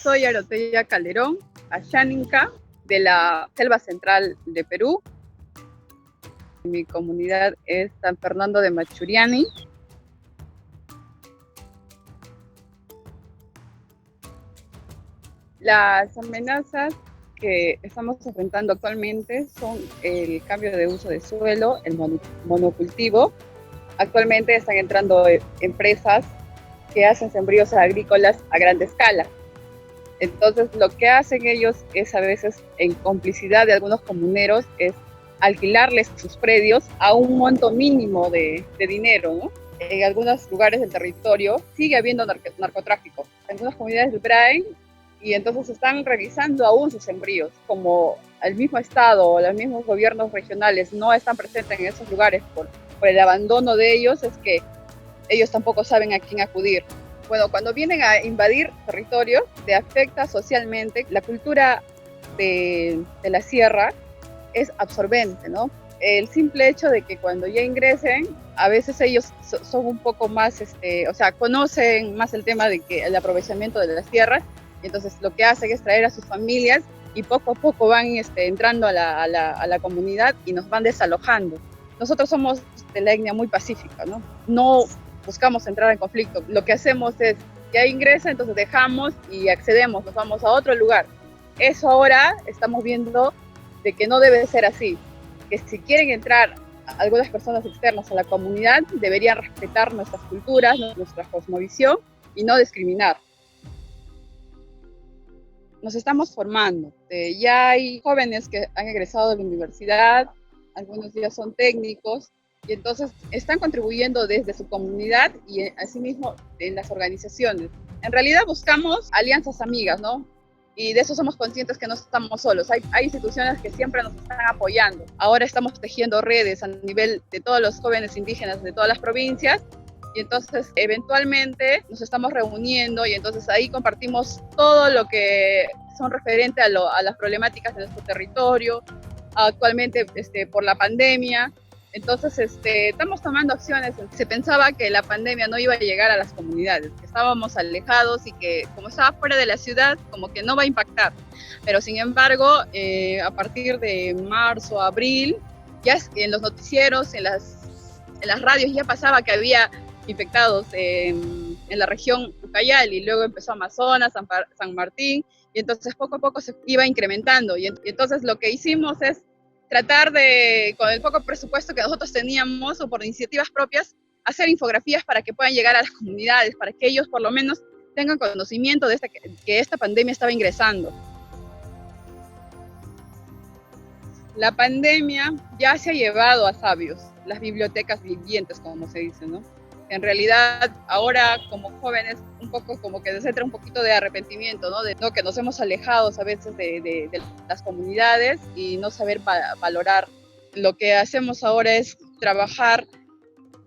soy Aroteya Calderón, Ashaninka, de la Selva Central de Perú. Mi comunidad es San Fernando de Machuriani. Las amenazas que estamos enfrentando actualmente son el cambio de uso de suelo, el monocultivo. Actualmente están entrando empresas que hacen sembríos agrícolas a gran escala. Entonces, lo que hacen ellos es, a veces, en complicidad de algunos comuneros, es alquilarles sus predios a un monto mínimo de dinero, ¿no? En algunos lugares del territorio sigue habiendo narcotráfico. Algunas comunidades del Brain, y entonces están realizando aún sus sembríos. Como el mismo Estado o los mismos gobiernos regionales no están presentes en esos lugares por el abandono de ellos, es que ellos tampoco saben a quién acudir. Bueno, cuando vienen a invadir territorio, te afecta socialmente. La cultura de la sierra es absorbente, ¿no? El simple hecho de que cuando ya ingresen, a veces ellos son un poco más, conocen más el tema de que el aprovechamiento de las tierras, y entonces lo que hacen es traer a sus familias y poco a poco van entrando a la comunidad y nos van desalojando. Nosotros somos de la etnia muy pacífica, ¿no? No buscamos entrar en conflicto. Lo que hacemos es, ya ingresa, entonces dejamos y accedemos, nos vamos a otro lugar. Eso ahora estamos viendo de que no debe ser así, que si quieren entrar algunas personas externas a la comunidad, deberían respetar nuestras culturas, nuestra cosmovisión y no discriminar. Nos estamos formando. Ya hay jóvenes que han egresado de la universidad, algunos ya son técnicos, y entonces están contribuyendo desde su comunidad y asimismo en las organizaciones. En realidad buscamos alianzas amigas, ¿no? Y de eso somos conscientes que no estamos solos. Hay instituciones que siempre nos están apoyando. Ahora estamos tejiendo redes a nivel de todos los jóvenes indígenas de todas las provincias, y entonces eventualmente nos estamos reuniendo y entonces ahí compartimos todo lo que son referente a las problemáticas de nuestro territorio, actualmente por la pandemia. Entonces estamos tomando acciones. Se pensaba que la pandemia no iba a llegar a las comunidades, que estábamos alejados y que como estaba fuera de la ciudad, como que no va a impactar. Pero sin embargo, a partir de marzo, abril, ya en los noticieros, en las radios ya pasaba que había infectados en la región Ucayali, y luego empezó Amazonas, San Martín, y entonces poco a poco se iba incrementando. Y entonces lo que hicimos es tratar de, con el poco presupuesto que nosotros teníamos o por iniciativas propias, hacer infografías para que puedan llegar a las comunidades, para que ellos por lo menos tengan conocimiento de que esta pandemia estaba ingresando. La pandemia ya se ha llevado a sabios, las bibliotecas vivientes, como se dice, ¿no? En realidad, ahora como jóvenes, un poco como que se entra un poquito de arrepentimiento, ¿no? ¿No? Que nos hemos alejado a veces de las comunidades y no saber valorar. Lo que hacemos ahora es trabajar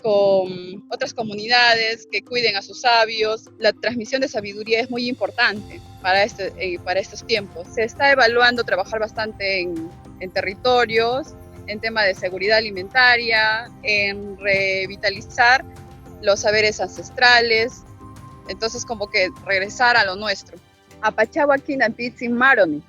con otras comunidades que cuiden a sus sabios. La transmisión de sabiduría es muy importante para estos tiempos. Se está evaluando trabajar bastante en territorios, en tema de seguridad alimentaria, en revitalizar los saberes ancestrales, entonces como que regresar a lo nuestro. Apachawa Kinapitsin Maroni.